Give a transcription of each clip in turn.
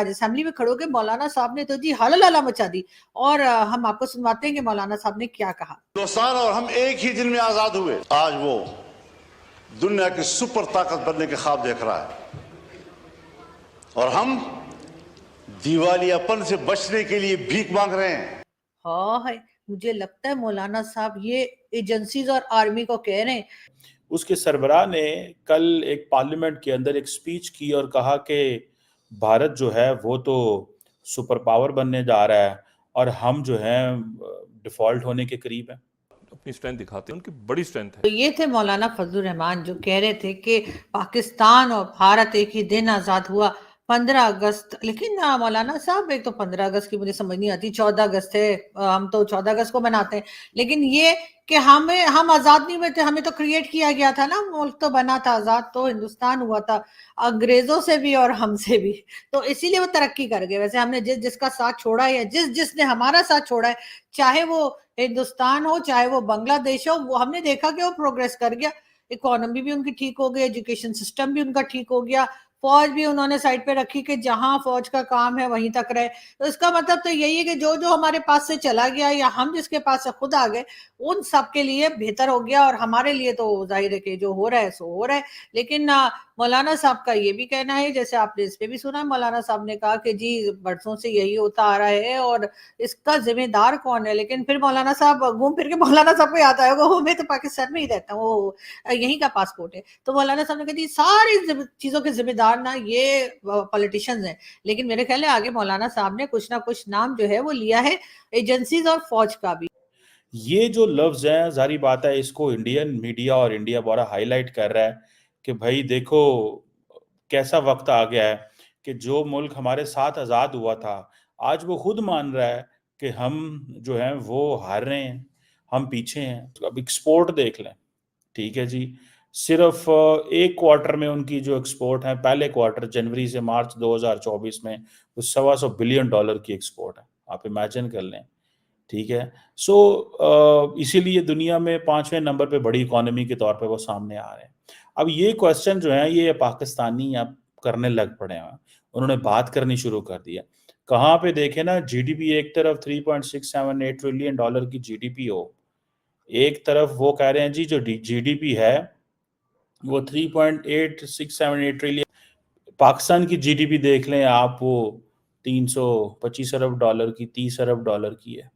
آج اسمبلی میں کھڑو کے مولانا صاحب نے تو جی ہلہ مچا دی، اور ہم آپ کو سنواتے ہیں کہ مولانا صاحب نے کیا کہا۔ ہندوستان اور ہم ایک ہی دن میں آزاد ہوئے، آج وہ دنیا کی سپر طاقت بننے کے خواب دیکھ رہا ہے، اور ہم دیوالیہ پن سے بچنے کے لیے بھیک مانگ رہے ہیں۔ ہاں، مجھے لگتا ہے مولانا صاحب یہ ایجنسیز اور آرمی کو کہہ رہے ہیں۔ اس کے سربراہ نے کل ایک پارلیمنٹ کے اندر ایک سپیچ کی اور کہا کہ بھارت جو ہے وہ تو سپر پاور بننے جا رہا ہے اور ہم جو ہیں ڈیفالٹ ہونے کے قریب ہیں۔ اپنی سٹرینتھ دکھاتے ہیں، ان کی بڑی سٹرینتھ ہے۔ تو یہ تھے مولانا فضل الرحمان جو کہہ رہے تھے کہ پاکستان اور بھارت ایک ہی دن آزاد ہوا 15 اگست۔ لیکن مولانا صاحب ایک تو 15 اگست کی مجھے سمجھ نہیں آتی، 14 اگست ہے، ہم تو 14 اگست کو مناتے ہیں، لیکن یہ کہ ہم آزاد نہیں ہوئے تھے، ہمیں تو کریٹ کیا گیا تھا نا، ملک تو بنا تھا، آزاد تو ہندوستان ہوا تھا انگریزوں سے بھی اور ہم سے بھی، تو اسی لیے وہ ترقی کر گئے۔ ویسے ہم نے جس کا ساتھ چھوڑا ہے یا جس نے ہمارا ساتھ چھوڑا ہے، چاہے وہ ہندوستان ہو چاہے وہ بنگلہ دیش ہو، وہ ہم نے دیکھا کہ وہ پروگریس کر گیا، اکانومی بھی ان کی ٹھیک ہو گئی، ایجوکیشن سسٹم بھی ان کا ٹھیک ہو گیا، فوج بھی انہوں نے سائڈ پہ رکھی کہ جہاں فوج کا کام ہے وہیں تک رہے۔ تو اس کا مطلب تو یہی ہے کہ جو ہمارے پاس سے چلا گیا یا ہم جس کے پاس سے خود آ گئے، ان سب کے لیے بہتر ہو گیا، اور ہمارے لیے تو ظاہر ہے کہ جو ہو رہا ہے سو ہو رہا ہے۔ لیکن مولانا صاحب کا یہ بھی کہنا ہے، جیسے آپ نے اس پہ بھی سنا، مولانا صاحب نے کہا کہ جی برسوں سے یہی ہوتا آ رہا ہے اور اس کا ذمہ دار کون ہے۔ لیکن پھر مولانا صاحب گھوم پھر کے مولانا صاحب کو یاد آئے گا، وہ میں تو پاکستان میں ہی رہتا ہوں، وہ یہیں کا پاسپورٹ ہے، تو مولانا صاحب نے کہا جی ساری چیزوں کے ذمہ دار نا یہ پولیٹیشینز ہیں۔ لیکن میرے خیال ہے آگے مولانا صاحب نے کچھ نہ کچھ نام جو ہے وہ لیا ہے ایجنسیز اور فوج کا بھی۔ یہ جو لفظ ہیں، ظاہری بات ہے اس کو انڈین میڈیا اور انڈیا بڑا ہائی لائٹ کر رہا ہے کہ بھائی دیکھو کیسا وقت آ گیا ہے کہ جو ملک ہمارے ساتھ آزاد ہوا تھا آج وہ خود مان رہا ہے کہ ہم جو ہیں وہ ہار رہے ہیں، ہم پیچھے ہیں۔ اب ایکسپورٹ دیکھ لیں، ٹھیک ہے جی، صرف ایک کوارٹر میں ان کی جو ایکسپورٹ ہے، پہلے کوارٹر جنوری سے مارچ 2024 میں وہ $125 بلین کی ایکسپورٹ ہے، آپ امیجن کر لیں، ٹھیک ہے۔ سو اسی لیے دنیا میں 5ویں نمبر پہ بڑی اکانومی کے طور پہ وہ سامنے آ رہے ہیں۔ اب یہ کوسچن جو ہے یہ پاکستانی اب کرنے لگ پڑے ہیں، انہوں نے بات کرنی شروع کر دیا۔ کہاں پہ دیکھیں نا، جی ڈی پی ایک طرف $3.678 ٹریلین کی جی ڈی پی ہو، ایک طرف وہ کہہ رہے ہیں جی جو جی ڈی پی ہے وہ 3.8678 ٹریلین، پاکستان کی جی ڈی پی دیکھ لیں آپ، وہ $325 ارب کی، $30 ارب کی ہے۔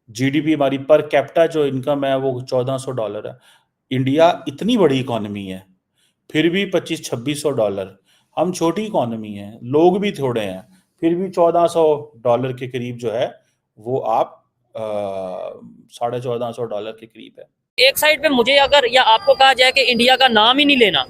جی ڈی پی ہماری پر کیپٹا جو انکم ہے وہ $1400 ہے۔ انڈیا اتنی بڑی اکانومی ہے پھر بھی $2500-2600، ہم چھوٹی اکانومی ہیں، لوگ بھی تھوڑے ہیں، پھر بھی $1400 کے قریب جو ہے وہ آپ $1450 کے قریب ہے۔ ایک سائڈ پہ مجھے اگر یا آپ کو کہا جائے کہ انڈیا کا نام ہی نہیں لینا،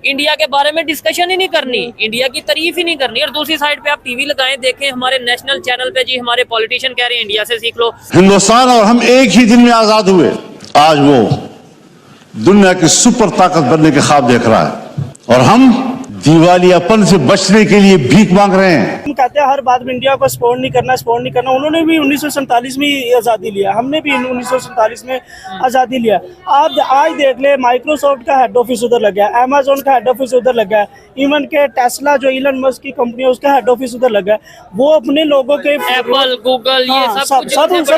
انڈیا کے بارے میں ڈسکشن ہی نہیں کرنی، انڈیا کی تعریف ہی نہیں کرنی، اور دوسری سائڈ پہ آپ ٹی وی لگائیں دیکھیں ہمارے نیشنل چینل پہ جی ہمارے پولیٹیشین کہہ رہے ہیں انڈیا سے سیکھ لو۔ ہندوستان اور ہم ایک ہی دن میں آزاد ہوئے، آج وہ دنیا کی سپر طاقت بننے کے خواب دیکھ رہا ہے، اور ہم دیوالیہ پن سے بچنے کے لیے بھیک مانگ رہے ہیں۔ ہم کہتے ہیں ہر بات میں انڈیا کو سپورٹ نہیں کرنا، انہوں نے بھی 1947 میں آزادی لیا، ہم نے بھی 1947 میں آزادی لیا۔ آپ آج دیکھ لیں مائکروسافٹ کا ہیڈ آفس ادھر لگا ہے، امیزون کا ہیڈ آفس ادھر لگا ہے، ایون کہ ٹیسلا جو ایلن مسک کی کمپنی ہے اس کا ہیڈ آفس ادھر لگا ہے، وہ اپنے لوگوں کے ایپل، گوگل، یہ سب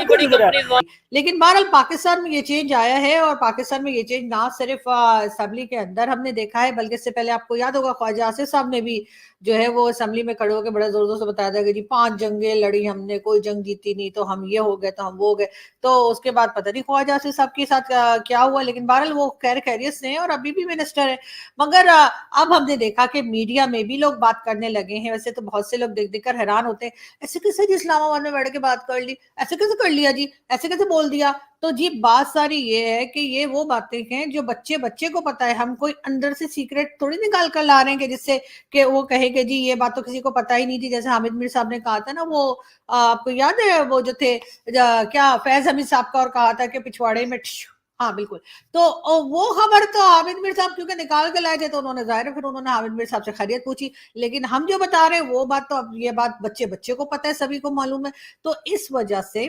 بڑی کمپنیز۔ لیکن بہرحال پاکستان میں یہ چینج آیا ہے، اور پاکستان میں یہ چینج نہ صرف اسمبلی کے اندر ہم نے دیکھا ہے، بلکہ اس سے پہلے آپ کو یاد ہوگا خواجہ آصف صاحب نے بھی جو ہے وہ اسمبلی میں کھڑے ہو کے بڑے زور زور سے بتایا تھا کہ جی 5 جنگیں لڑی ہم نے، کوئی جنگ جیتی نہیں، تو ہم یہ ہو گئے تو ہم وہ ہو گئے۔ تو اس کے بعد پتہ نہیں خواجہ آصف صاحب کے ساتھ کیا ہوا، لیکن بہرحال وہ خیریت سے ہیں اور ابھی بھی منسٹر ہیں۔ مگر اب ہم نے دیکھا کہ میڈیا میں بھی لوگ بات کرنے لگے ہیں، ویسے تو بہت سے لوگ دیکھ دیکھ کر حیران ہوتے ہیں، ایسے کیسے جی اسلام آباد میں بیٹھ کے بات کر لی، ایسے کیسے کر لیا جی، ایسے کیسے بول دیا۔ تو جی بات ساری یہ ہے کہ یہ وہ باتیں ہیں جو بچے کو پتا ہے، ہم کوئی اندر سے سیکریٹ تھوڑی نکال کر لا رہے ہیں کہ جس سے کہ وہ کہے کہ جی یہ بات تو کسی کو پتا ہی نہیں تھی، جیسے حامد میر صاحب نے کہا تھا نا، وہ آپ کو یاد ہے وہ جو تھے کیا فیض حمید صاحب کا، اور کہا تھا کہ پچھواڑے میں ہاں بالکل، تو وہ خبر تو حامد میر صاحب کیونکہ نکال کے لائے تھے تو انہوں نے ظاہر ہے پھر انہوں نے حامد میر صاحب سے خیریت پوچھی، لیکن ہم جو بتا رہے ہیں وہ بات تو اب یہ بات بچے کو پتا ہے، سبھی کو معلوم ہے۔ تو اس وجہ سے